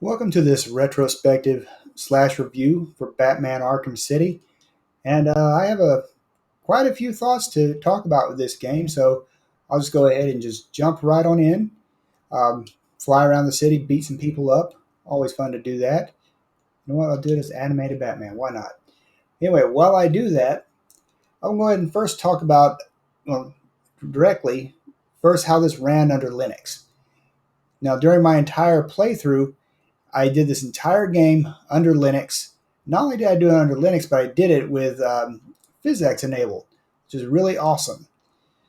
Welcome to this retrospective slash review for Batman Arkham City. And I have quite a few thoughts to talk about with this game, so I'll just go ahead and just jump right on in. Um, Fly around the city, beat some people up. Always fun to do that. You know what? I'll do it as animated Batman. Why not? Anyway, while I do that, I'll go ahead and first talk about, well, directly, first how this ran under Linux. Now, during my entire playthrough, I did this entire game under Linux. Not only did I do it under Linux, but I did it with PhysX enabled, which is really awesome.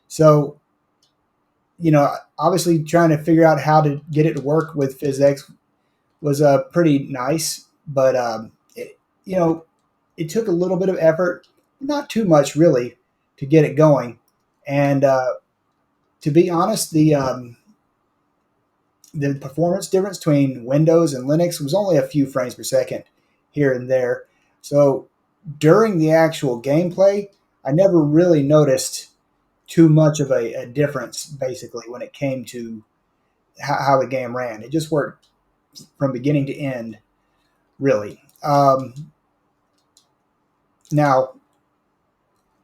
So, obviously trying to figure out how to get it to work with PhysX was pretty nice, but it took a little bit of effort, not too much really, to get it going. And to be honest, the performance difference between Windows and Linux was only a few frames per second here and there. So during the actual gameplay, I never really noticed too much of a difference, basically, when it came to how the game ran. It just worked from beginning to end, really. Now,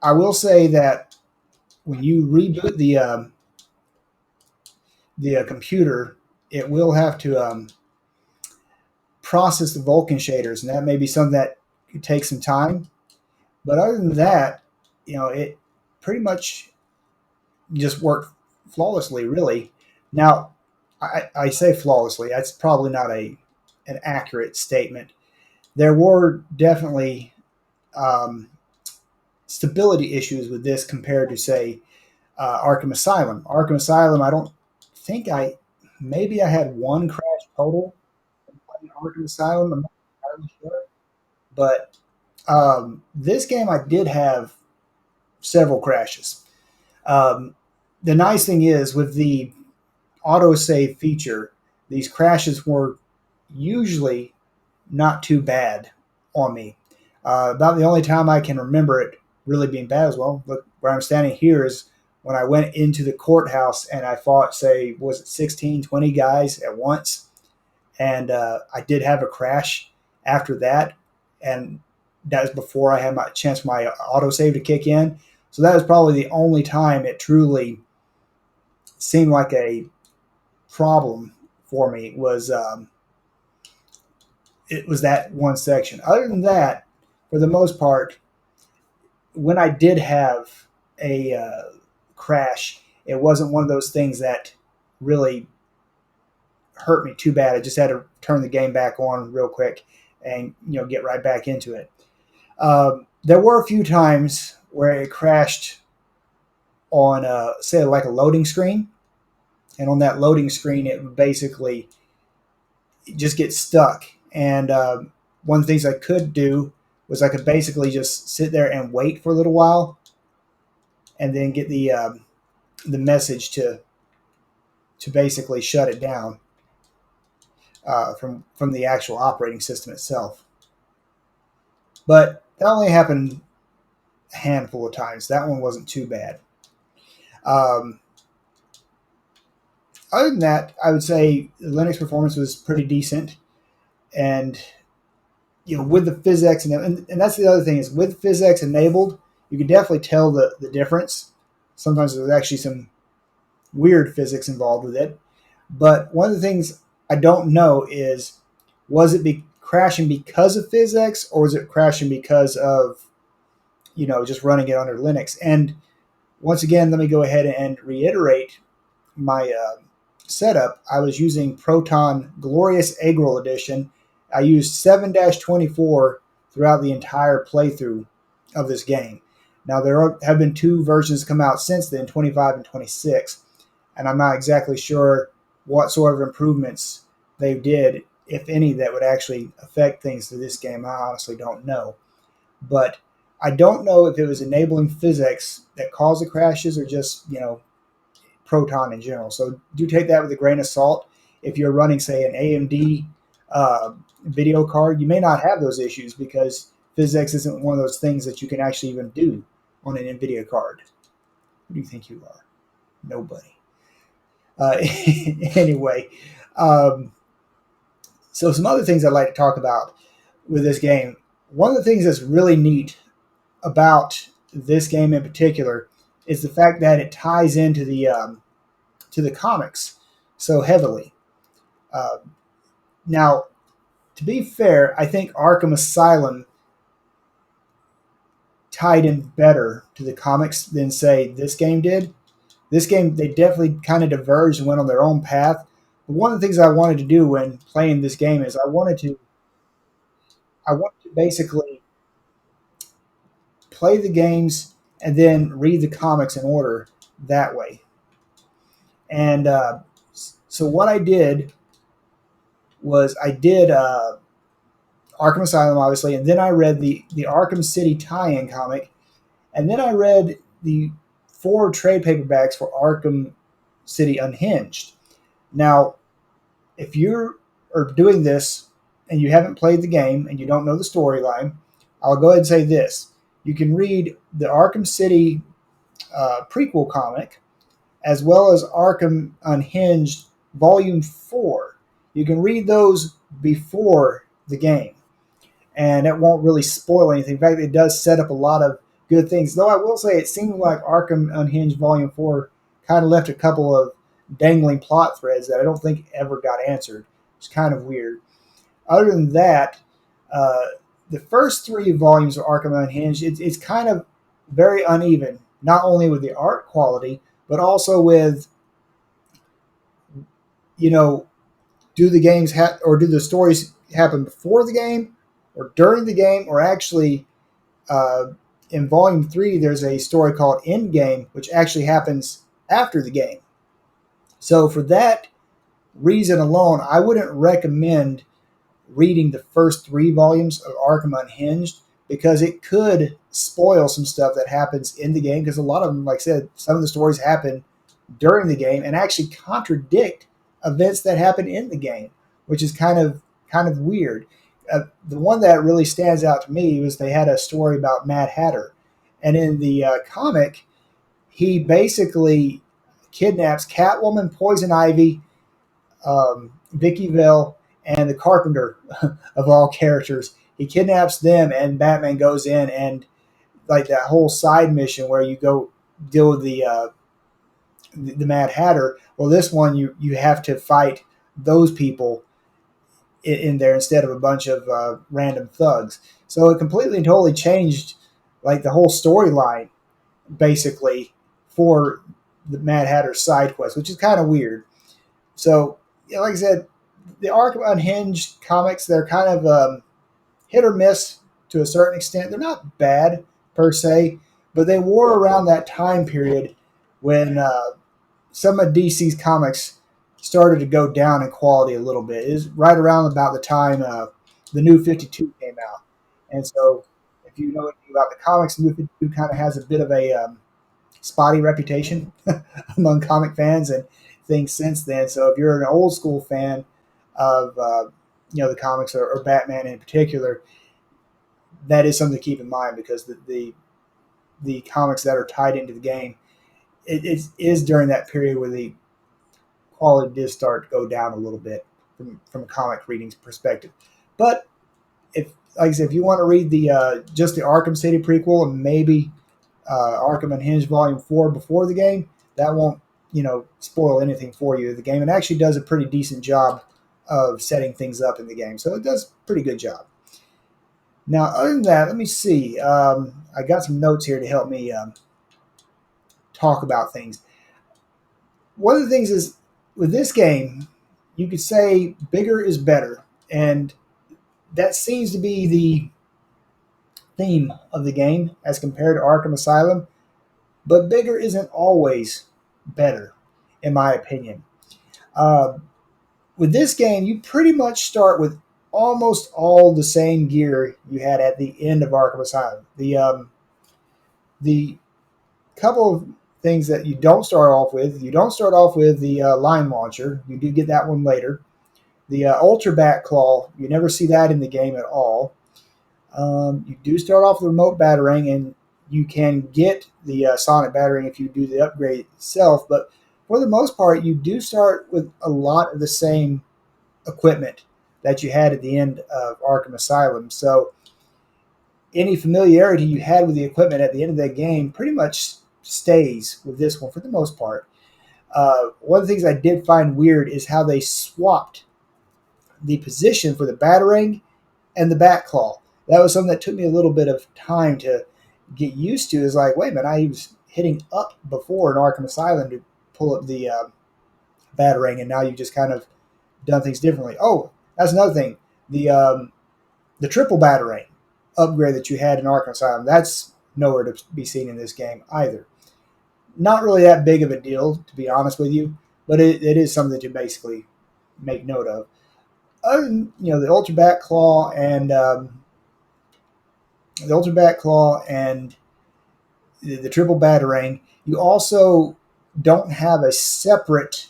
I will say that when you reboot the computer, it will have to process the Vulkan shaders, and that may be something that could take some time. But other than that, it pretty much just worked flawlessly, really. Now, I say flawlessly. That's probably not an accurate statement. There were definitely um, stability issues with this compared to, say, Arkham Asylum. Arkham Asylum, I don't think maybe I had one crash total in Arkham Asylum. I'm not entirely sure. But this game, I did have several crashes. Um, the nice thing is with the autosave feature, these crashes were usually not too bad on me. About the only time I can remember it really being bad as well, look where I'm standing here, is when I went into the courthouse and I fought, say, was it 16, 20 guys at once? And I did have a crash after that. And that was before I had my chance for my autosave to kick in. So that was probably the only time it truly seemed like a problem for me it was that one section. Other than that, for the most part, when I did have a crash, it wasn't one of those things that really hurt me too bad. I just had to turn the game back on real quick and get right back into it. There were a few times where it crashed on, say, like a loading screen, and on that loading screen, it would basically just get stuck. And one of the things I could do was I could basically just sit there and wait for a little while, and then get the message to basically shut it down from the actual operating system itself. But that only happened a handful of times. That one wasn't too bad. Um, Other than that, I would say the Linux performance was pretty decent, and with the PhysX and that's the other thing is with PhysX enabled, you can definitely tell the difference. Sometimes there's actually some weird physics involved with it, but one of the things I don't know is, was it crashing because of PhysX, or was it crashing because of just running it under Linux? And once again, let me go ahead and reiterate my setup. I was using Proton Glorious Egg Roll Edition. I used 7-24 throughout the entire playthrough of this game. Now, have been two versions come out since then, 25 and 26, and I'm not exactly sure what sort of improvements they did, if any, that would actually affect things to this game. I honestly don't know. But I don't know if it was enabling physics that caused the crashes or just, Proton in general. So do take that with a grain of salt. If you're running, say, an AMD video card, you may not have those issues because physics isn't one of those things that you can actually even do on an NVIDIA card. Who do you think you are? Nobody. Anyway, So some other things I'd like to talk about with this game. One of the things that's really neat about this game in particular is the fact that it ties into the comics so heavily. Uh, Now, to be fair, I think Arkham Asylum tied in better to the comics than say this game did. This game, they definitely kind of diverged and went on their own path. But one of the things I wanted to do when playing this game is I wanted to basically play the games and then read the comics in order that way. And so what I did was I did Arkham Asylum, obviously, and then I read the Arkham City tie-in comic, and then I read the 4 trade paperbacks for Arkham City Unhinged. Now, if you are doing this and you haven't played the game and you don't know the storyline, I'll go ahead and say this: you can read the Arkham City prequel comic as well as Arkham Unhinged Volume 4. You can read those before the game, and it won't really spoil anything. In fact, it does set up a lot of good things. Though I will say it seemed like Arkham Unhinged Volume 4 kind of left a couple of dangling plot threads that I don't think ever got answered. It's kind of weird. Other than that, uh, the first 3 volumes of Arkham Unhinged, it's kind of very uneven, not only with the art quality, but also with, you know, do the stories happen before the game or during the game, or actually uh, in volume 3 there's a story called Endgame, which actually happens after the game. So for that reason alone, I wouldn't recommend reading the first 3 volumes of Arkham Unhinged, because it could spoil some stuff that happens in the game, because a lot of them, like I said, some of the stories happen during the game and actually contradict events that happen in the game, which is kind of weird. The one that really stands out to me was they had a story about Mad Hatter, and in the comic, he basically kidnaps Catwoman, Poison Ivy, Vicky Vale, and the Carpenter of all characters. He kidnaps them, and Batman goes in, and like that whole side mission where you go deal with the Mad Hatter. Well, this one you have to fight those people in there instead of a bunch of random thugs. So it completely and totally changed like the whole storyline basically for the Mad Hatter side quest, which is kind of weird. So, yeah, like I said, the Arkham Unhinged comics, they're kind of hit or miss to a certain extent. They're not bad per se, but they were around that time period when some of DC's comics started to go down in quality a little bit. It was right around about the time the New 52 came out. And so, if you know anything about the comics, the New 52 kind of has a bit of a spotty reputation among comic fans and things since then. So, if you're an old school fan of the comics, or Batman in particular, that is something to keep in mind, because the comics that are tied into the game, it is during that period where the quality did start to go down a little bit from a comic reading perspective. But if, like I said, if you want to read the just the Arkham City prequel and maybe Arkham Unhinged Volume 4 before the game, that won't spoil anything for you. The game, it actually does a pretty decent job of setting things up in the game, so it does a pretty good job. Now, other than that, let me see. I got some notes here to help me talk about things. One of the things is, with this game, you could say bigger is better, and that seems to be the theme of the game as compared to Arkham Asylum. But bigger isn't always better, in my opinion. Uh, with this game, you pretty much start with almost all the same gear you had at the end of Arkham Asylum. The couple of things that you don't start off with, you don't start off with the line launcher. You do get that one later. The Ultra Bat Claw, you never see that in the game at all. You do start off with the remote batarang, and you can get the sonic batarang if you do the upgrade itself. But for the most part, you do start with a lot of the same equipment that you had at the end of Arkham Asylum. So any familiarity you had with the equipment at the end of that game pretty much stays with this one for the most part. One of the things I did find weird is how they swapped the position for the Batarang and the Bat Claw. That was something that took me a little bit of time to get used to. Is like, wait a minute, I was hitting up before in Arkham Asylum to pull up the Batarang, and now you've just kind of done things differently. Oh, that's another thing. The triple Batarang upgrade that you had in Arkham Asylum, that's nowhere to be seen in this game either. Not really that big of a deal, to be honest with you, but it is something to basically make note of. Other than, the Ultra Bat Claw and the triple Batarang, you also don't have a separate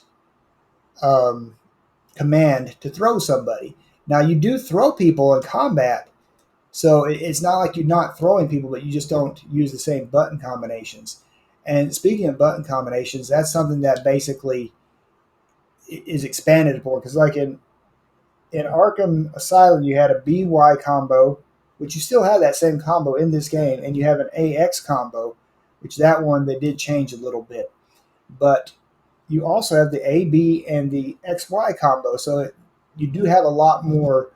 command to throw somebody. Now you do throw people in combat, so it's not like you're not throwing people, but you just don't use the same button combinations. And speaking of button combinations, that's something that basically is expanded upon, because like in Arkham Asylum, you had a BY combo, which you still have that same combo in this game, and you have an AX combo, which that one they did change a little bit. But you also have the AB and the XY combo, so you do have a lot more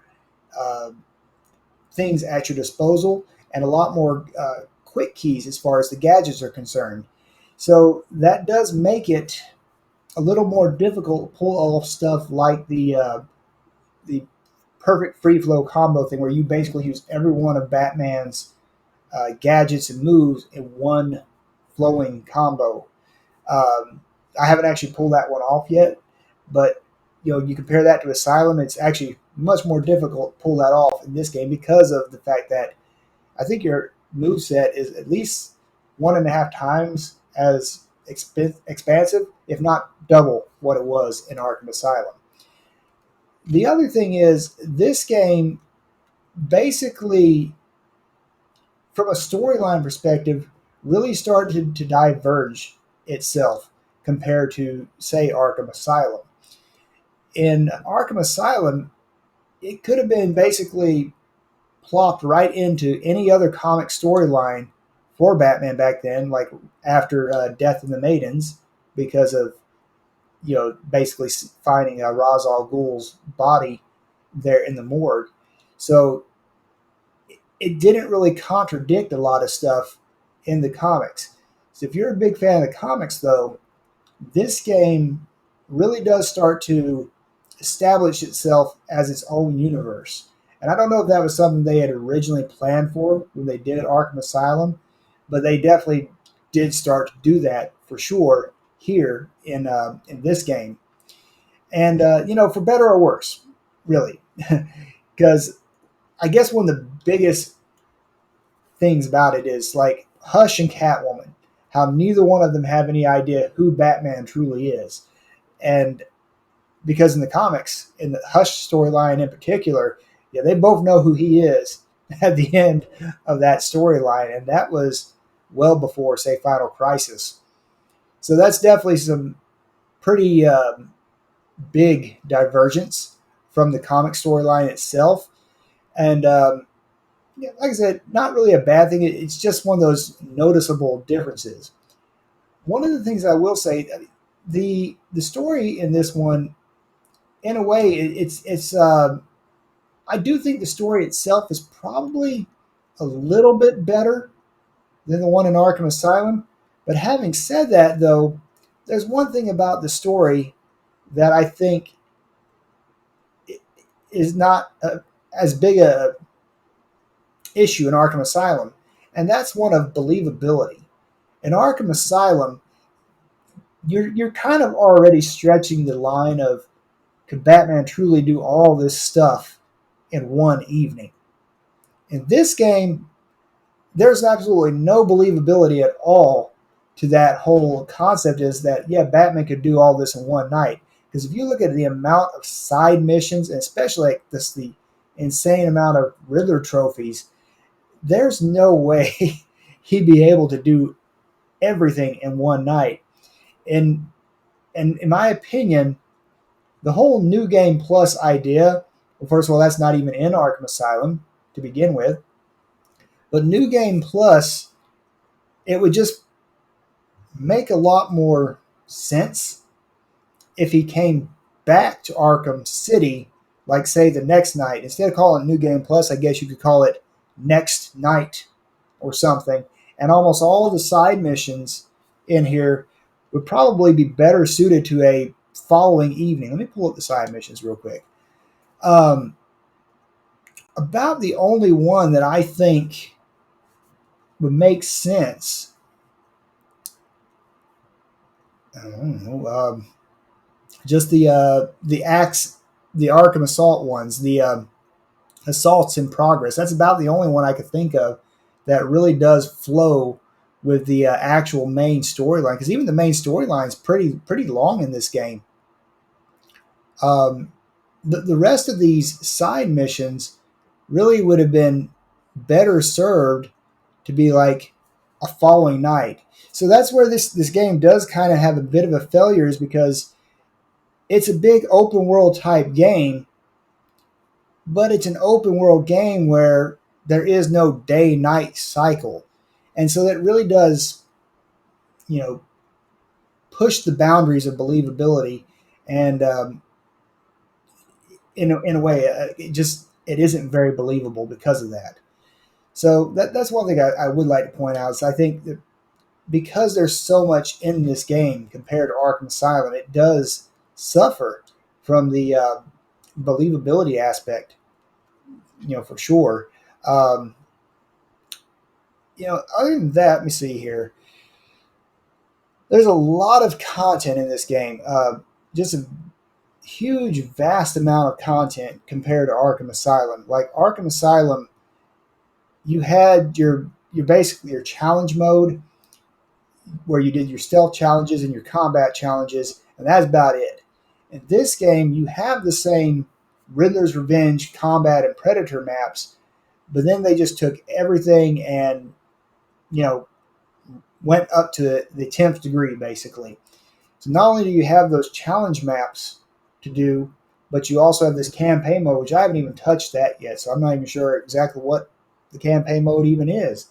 things at your disposal and a lot more quick keys as far as the gadgets are concerned. So that does make it a little more difficult to pull off stuff like the perfect free flow combo thing, where you basically use every one of Batman's gadgets and moves in one flowing combo. I haven't actually pulled that one off yet, but you compare that to Asylum, it's actually much more difficult to pull that off in this game because of the fact that I think your move set is at least 1.5 times as expansive, if not double what it was in Arkham Asylum. The other thing is, this game basically, from a storyline perspective, really started to diverge itself compared to, say, Arkham Asylum. In Arkham Asylum, it could have been basically plopped right into any other comic storyline for Batman back then, like after Death of the Maidens, because of basically finding Ra's al Ghul's body there in the morgue. So it didn't really contradict a lot of stuff in the comics. So if you're a big fan of the comics, though, this game really does start to establish itself as its own universe. And I don't know if that was something they had originally planned for when they did Arkham Asylum, but they definitely did start to do that for sure here in this game. And for better or worse, really, because I guess one of the biggest things about it is like Hush and Catwoman, how neither one of them have any idea who Batman truly is. And because in the comics, in the Hush storyline in particular, they both know who he is at the end of that storyline. And that was well before, say, Final Crisis. So that's definitely some pretty big divergence from the comic storyline itself. And like I said, not really a bad thing. It's just one of those noticeable differences. One of the things I will say, the story in this one, in a way, it's I do think the story itself is probably a little bit better than the one in Arkham Asylum. But having said that, though, there's one thing about the story that I think is not as big a issue in Arkham Asylum, and that's one of believability. In Arkham Asylum, you're kind of already stretching the line of, could Batman truly do all this stuff in one evening? In this game, there's absolutely no believability at all to that whole concept, is that, yeah, Batman could do all this in one night. Because if you look at the amount of side missions, and especially like the insane amount of Riddler trophies, there's no way he'd be able to do everything in one night. And in my opinion, the whole New Game Plus idea Well, first of all, that's not even in Arkham Asylum to begin with. But New Game Plus, it would just make a lot more sense if he came back to Arkham City, like, say, the next night. Instead of calling it New Game Plus, I guess you could call it Next Night or something. And almost all of the side missions in here would probably be better suited to a following evening. Let me pull up the side missions real quick. About the only one that I think would make sense, I don't know, just the Arkham Assault ones, the assaults in progress. That's about the only one I could think of that really does flow with the actual main storyline. Because even the main storyline is pretty long in this game. The rest of these side missions really would have been better served to be like a following night. So that's where this game does kind of have a bit of a failure, is because it's a big open world type game, but it's an open world game where there is no day-night cycle. And so that really does, push the boundaries of believability. And in a way, it isn't very believable because of that. So that's one thing I would like to point out, is I think that because there's so much in this game compared to Arkham Asylum, it does suffer from the believability aspect, for sure. Other than that, let me see here. There's a lot of content in this game. Just a huge, vast amount of content compared to Arkham Asylum. Like Arkham Asylum, you had your basically your challenge mode, where you did your stealth challenges and your combat challenges, and that's about it. In this game, you have the same Riddler's Revenge combat and Predator maps, but then they just took everything and, went up to the 10th degree, basically. So not only do you have those challenge maps to do, but you also have this campaign mode, which I haven't even touched that yet, so I'm not even sure exactly what the campaign mode even is.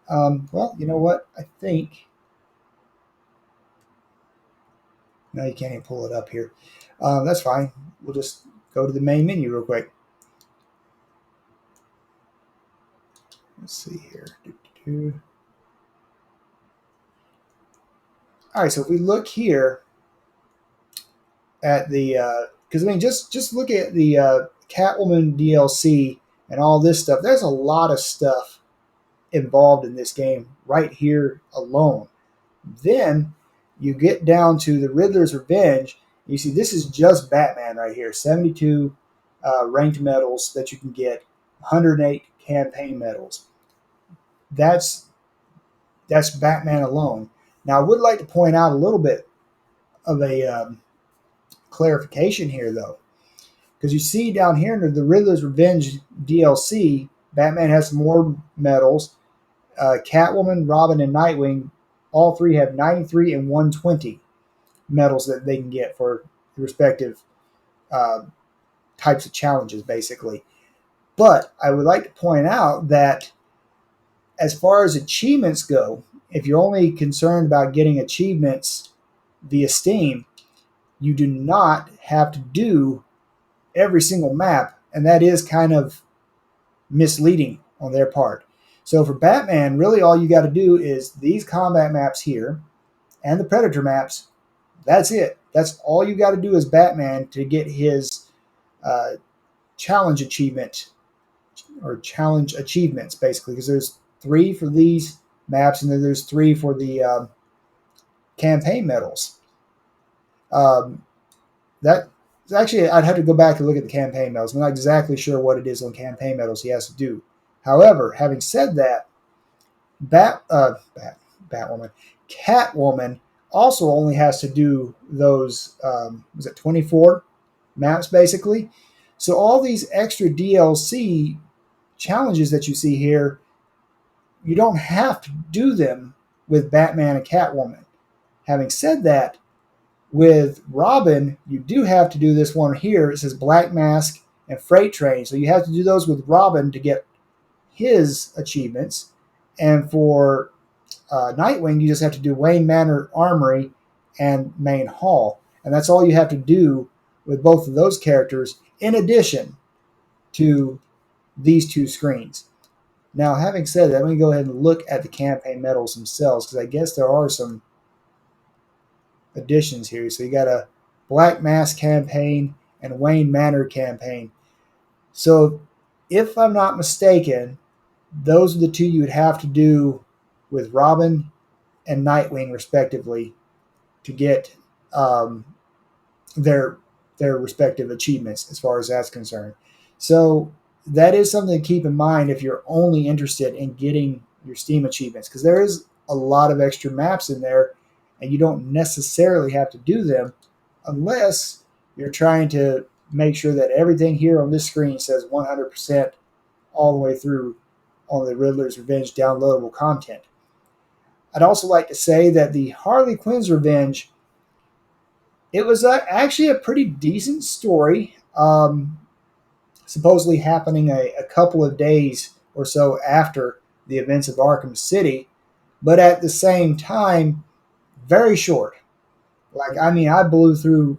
Well, you know what? I think... No, you can't even pull it up here. That's fine. We'll just go to the main menu real quick. Let's see here. All right, so if we look here at the, because just look at the Catwoman DLC and all this stuff. There's a lot of stuff involved in this game right here alone. Then you get down to the Riddler's Revenge. You see, this is just Batman right here. 72 ranked medals that you can get, 108 campaign medals. That's Batman alone. Now, I would like to point out a little bit of a clarification here, though, because you see down here under the Riddler's Revenge DLC, Batman has more medals. Catwoman, Robin, and Nightwing, all three have 93 and 120 medals that they can get for the respective types of challenges, basically. But I would like to point out that as far as achievements go, if you're only concerned about getting achievements via Steam, you do not have to do every single map, and that is kind of misleading on their part. So for Batman, really all you got to do is these combat maps here and the Predator maps. That's it. That's all you got to do as Batman to get his challenge achievement, or challenge achievements, basically, because there's 3 for these maps, and then there's 3 for the campaign medals. That actually, I'd have to go back and look at the campaign medals. I'm not exactly sure what it is on campaign medals he has to do. However, having said that, Batwoman, Catwoman also only has to do those, was it 24 maps, basically? So all these extra DLC challenges that you see here, you don't have to do them with Batman and Catwoman. Having said that, with Robin, you do have to do this one here. It says Black Mask and Freight Train. So you have to do those with Robin to get his achievements. And for Nightwing, you just have to do Wayne Manor Armory and Main Hall. And that's all you have to do with both of those characters, in addition to these two screens. Now, having said that, let me go ahead and look at the campaign medals themselves, because I guess there are some additions here. So you got a Black Mass campaign and Wayne Manor campaign. So if I'm not mistaken, those are the two you would have to do with Robin and Nightwing, respectively, to get their respective achievements as far as that's concerned. So that is something to keep in mind if you're only interested in getting your Steam achievements, because there is a lot of extra maps in there, and you don't necessarily have to do them unless you're trying to make sure that everything here on this screen says 100% all the way through on the Riddler's Revenge downloadable content. I'd also like to say that the Harley Quinn's Revenge, it was actually a pretty decent story, supposedly happening a couple of days or so after the events of Arkham City, but at the same time, very short. Like, I mean, I blew through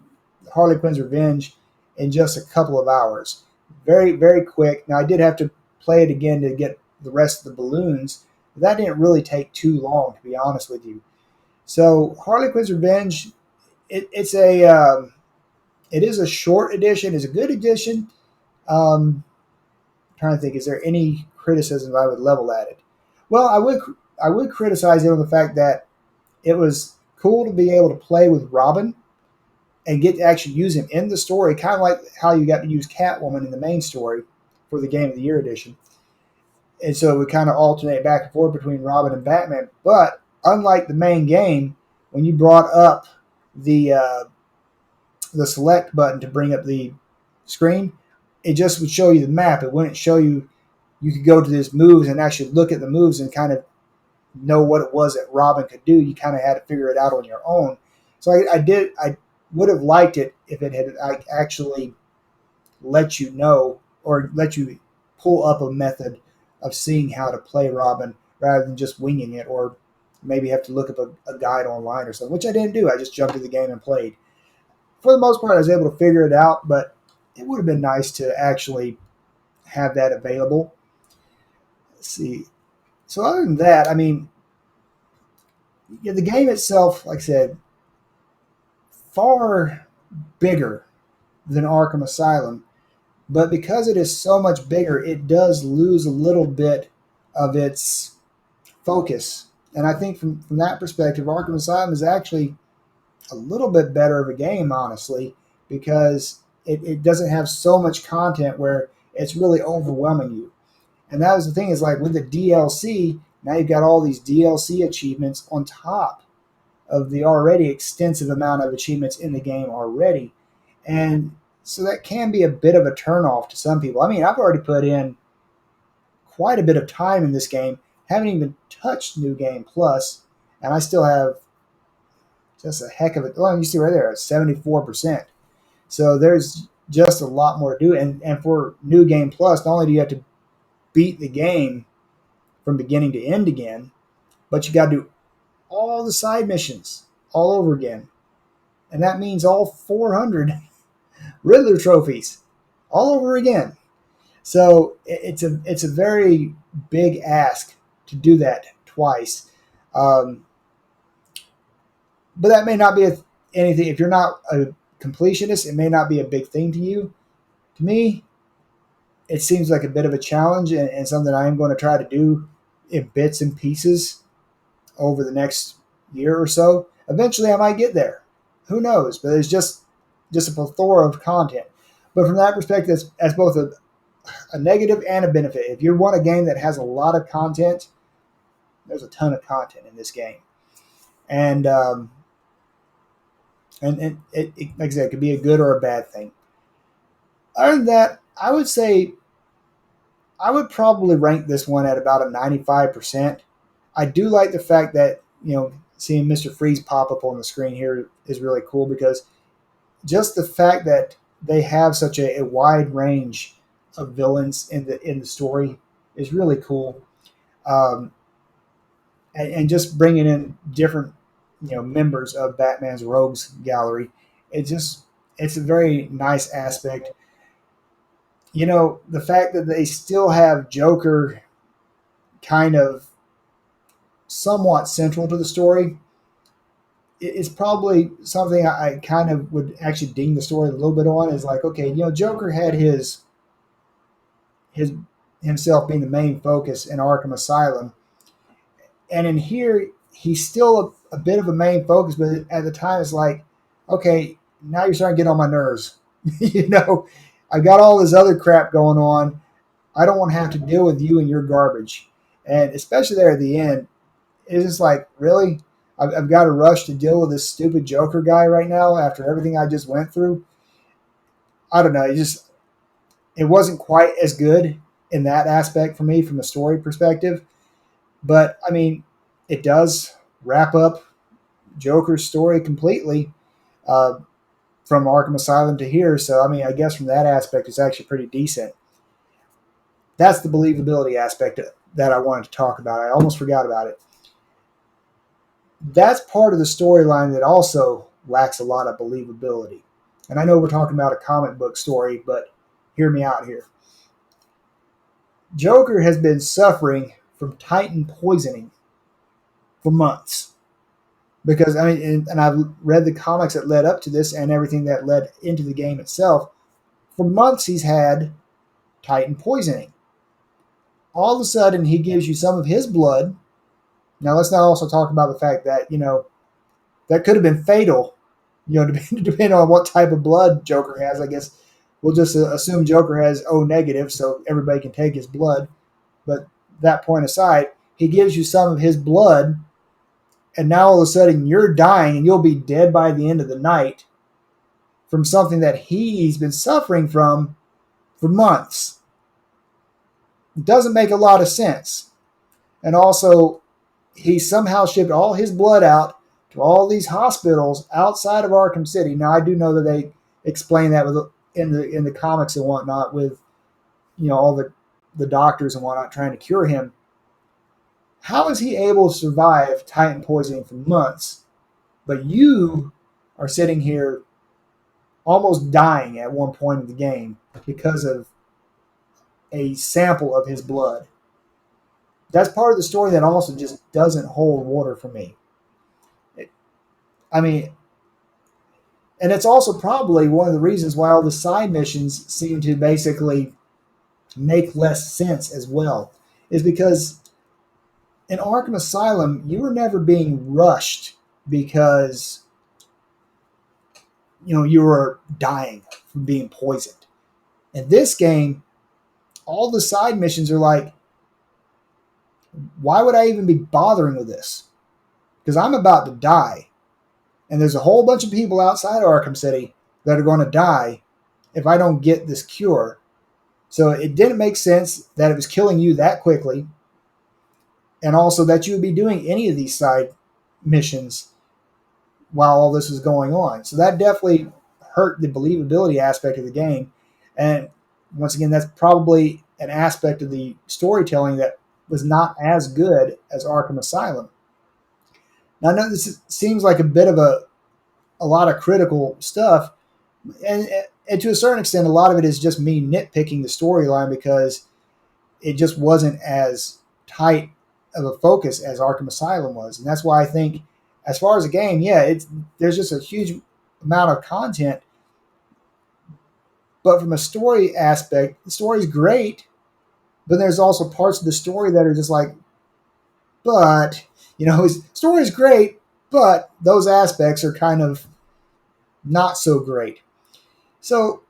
Harley Quinn's Revenge in just a couple of hours. Very, very quick. Now, I did have to play it again to get the rest of the balloons, but that didn't really take too long, to be honest with you. So, Harley Quinn's Revenge, it is a short edition. It's a good edition. I'm trying to think, is there any criticism I would level at it? Well, I would criticize it on the fact that it was cool to be able to play with Robin and get to actually use him in the story, kind of like how you got to use Catwoman in the main story for the Game of the Year edition. And so we kind of alternate back and forth between Robin and Batman. But unlike the main game, when you brought up the select button to bring up the screen, it just would show you the map. It wouldn't show you. You could go to these moves and actually look at the moves and kind of know what it was that Robin could do. You kind of had to figure it out on your own. So I would have liked it if it had actually let you know or let you pull up a method of seeing how to play Robin rather than just winging it, or maybe have to look up a guide online or something, which I didn't do. I just jumped in the game and played. For the most part, I was able to figure it out, but it would have been nice to actually have that available. Let's see. So other than that, I mean, yeah, the game itself, like I said, far bigger than Arkham Asylum, but because it is so much bigger, it does lose a little bit of its focus. And I think from that perspective, Arkham Asylum is actually a little bit better of a game, honestly, because it doesn't have so much content where it's really overwhelming you. And that was the thing, is like with the DLC, now you've got all these DLC achievements on top of the already extensive amount of achievements in the game already. And so that can be a bit of a turnoff to some people. I mean, I've already put in quite a bit of time in this game, haven't even touched New Game Plus, and I still have just a heck of it. Well, you see right there, 74%. So there's just a lot more to do. And for New Game Plus, not only do you have to beat the game from beginning to end again, but you got to do all the side missions all over again. And that means all 400 Riddler trophies all over again. So it's a very big ask to do that twice. But that may not be anything. If you're not a completionist, it may not be a big thing to you. To me, it seems like a bit of a challenge and something I am going to try to do in bits and pieces over the next year or so. Eventually, I might get there. Who knows? But it's just a plethora of content. But from that perspective, that's both a negative and a benefit. If you want a game that has a lot of content, there's a ton of content in this game. And it like I said, it could be a good or a bad thing. Other than that, I would say I would probably rank this one at about a 95%. I do like the fact that, seeing Mr. Freeze pop up on the screen here is really cool, because just the fact that they have such a wide range of villains in the story is really cool. Um, and just bringing in different members of Batman's rogues gallery, it's a very nice aspect. The fact that they still have Joker kind of somewhat central to the story is probably something I kind of would actually ding the story a little bit on. Is like, okay, Joker had his himself being the main focus in Arkham Asylum, and in here he's still a bit of a main focus, but at the time it's like, okay, now you're starting to get on my nerves. I've got all this other crap going on. I don't want to have to deal with you and your garbage. And especially there at the end, it's just like, really? I've got to rush to deal with this stupid Joker guy right now after everything I just went through. I don't know. It wasn't quite as good in that aspect for me from a story perspective. But, I mean, it does wrap up Joker's story completely uh, from Arkham Asylum to here. So, I mean, I guess from that aspect, it's actually pretty decent. That's the believability aspect that I wanted to talk about. I almost forgot about it. That's part of the storyline that also lacks a lot of believability. And I know we're talking about a comic book story, but hear me out here. Joker has been suffering from Titan poisoning for months. Because, I mean, and I've read the comics that led up to this and everything that led into the game itself. For months, he's had Titan poisoning. All of a sudden, he gives you some of his blood. Now, let's not also talk about the fact that, that could have been fatal, depending on what type of blood Joker has. I guess we'll just assume Joker has O negative, so everybody can take his blood. But that point aside, he gives you some of his blood, and now all of a sudden you're dying and you'll be dead by the end of the night from something that he's been suffering from for months. It doesn't make a lot of sense. And also, he somehow shipped all his blood out to all these hospitals outside of Arkham City. Now, I do know that they explain that in the comics and whatnot with, all the doctors and whatnot trying to cure him. How is he able to survive Titan poisoning for months, but you are sitting here almost dying at one point in the game because of a sample of his blood? That's part of the story that also just doesn't hold water for me. And it's also probably one of the reasons why all the side missions seem to basically make less sense as well, is because in Arkham Asylum, you were never being rushed because, you were dying from being poisoned. In this game, all the side missions are like, why would I even be bothering with this? Because I'm about to die. And there's a whole bunch of people outside Arkham City that are going to die if I don't get this cure. So it didn't make sense that it was killing you that quickly. And also that you would be doing any of these side missions while all this was going on. So that definitely hurt the believability aspect of the game. And once again, that's probably an aspect of the storytelling that was not as good as Arkham Asylum. Now, I know this seems like a bit of a lot of critical stuff, and to a certain extent, a lot of it is just me nitpicking the storyline because it just wasn't as tight of a focus as Arkham Asylum was, and that's why I think, as far as a game, there's just a huge amount of content, but from a story aspect, the story's great, but there's also parts of the story that are just like, but his story's great, but those aspects are kind of not so great. So,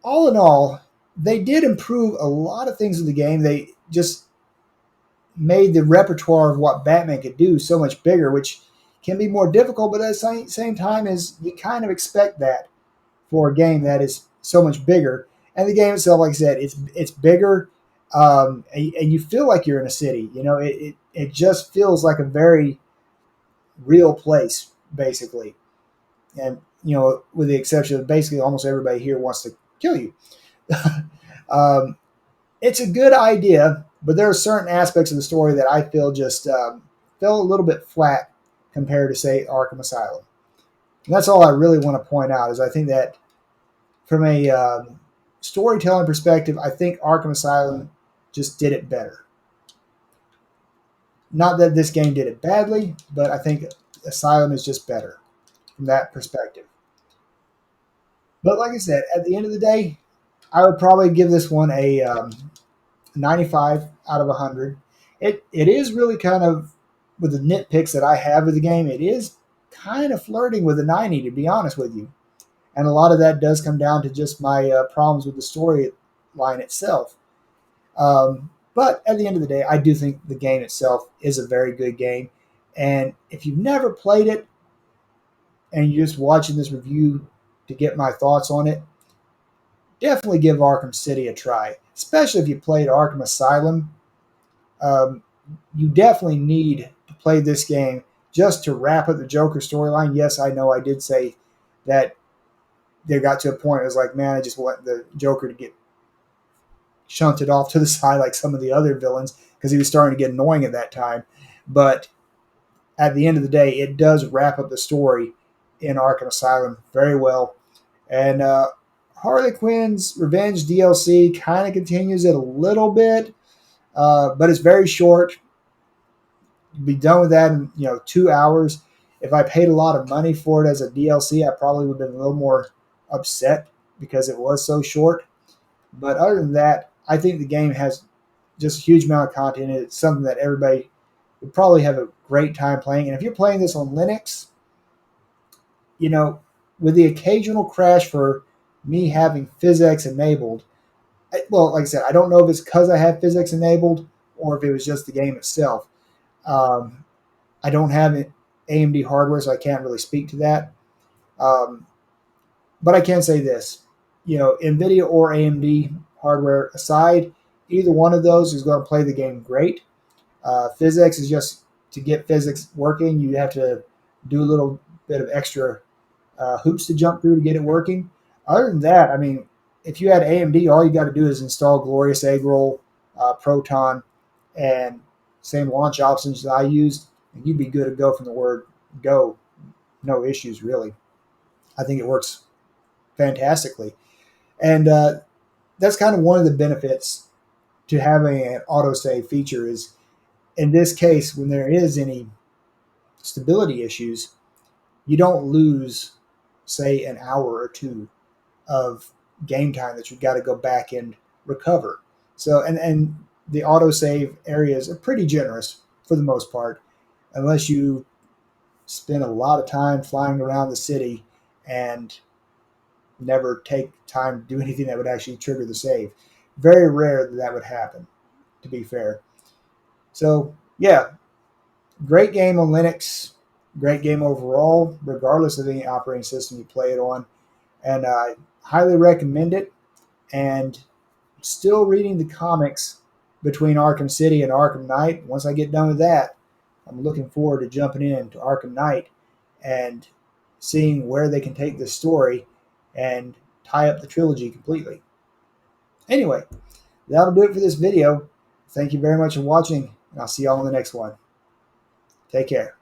all in all, they did improve a lot of things in the game. They just made the repertoire of what Batman could do so much bigger, which can be more difficult, but at the same time, is you kind of expect that for a game that is so much bigger. And the game itself, like I said, it's bigger, and you feel like you're in a city. It just feels like a very real place, basically. And with the exception of basically almost everybody here wants to kill you. um, it's a good idea, but there are certain aspects of the story that I feel just fell a little bit flat compared to, say, Arkham Asylum. And that's all I really want to point out is I think that from a storytelling perspective, I think Arkham Asylum just did it better. Not that this game did it badly, but I think Asylum is just better from that perspective. But like I said, at the end of the day, I would probably give this one a 95 out of 100. It is really kind of, with the nitpicks that I have with the game, it is kind of flirting with a 90, to be honest with you. And a lot of that does come down to just my problems with the storyline itself. But at the end of the day, I do think the game itself is a very good game. And if you've never played it and you're just watching this review to get my thoughts on it, definitely give Arkham City a try, especially if you played Arkham Asylum. Um, you definitely need to play this game just to wrap up the Joker storyline. Yes, I know I did say that they got to a point where it was like, man, I just want the Joker to get shunted off to the side like some of the other villains because he was starting to get annoying at that time. But at the end of the day, it does wrap up the story in Arkham Asylum very well. And Harley Quinn's Revenge DLC kind of continues it a little bit, but it's very short. Be done with that in 2 hours. If I paid a lot of money for it as a DLC, I probably would have been a little more upset because it was so short. But other than that, I think the game has just a huge amount of content. It's something that everybody would probably have a great time playing. And if you're playing this on Linux, with the occasional crash for me having physics enabled, well, like I said, I don't know if it's because I have physics enabled or if it was just the game itself. I don't have AMD hardware, so I can't really speak to that. But I can say this, NVIDIA or AMD hardware aside, either one of those is going to play the game great. Physics is just, to get physics working, you have to do a little bit of extra hoops to jump through to get it working. Other than that, I mean, if you had AMD, all you got to do is install Glorious Egg Roll, Proton, and same launch options that I used, and you'd be good to go from the word go. No issues, really. I think it works fantastically. And that's kind of one of the benefits to having an autosave feature is, in this case, when there is any stability issues, you don't lose, say, an hour or two of game time that you've got to go back and recover. So, and the autosave areas are pretty generous for the most part, unless you spend a lot of time flying around the city and never take time to do anything that would actually trigger the save. Very rare that that would happen, to be fair. So, yeah, great game on Linux, great game overall, regardless of the operating system you play it on. And I highly recommend it. And still reading the comics between Arkham City and Arkham Knight. Once I get done with that, I'm looking forward to jumping into Arkham Knight and seeing where they can take this story and tie up the trilogy completely. Anyway, that'll do it for this video. Thank you very much for watching, and I'll see y'all in the next one. Take care.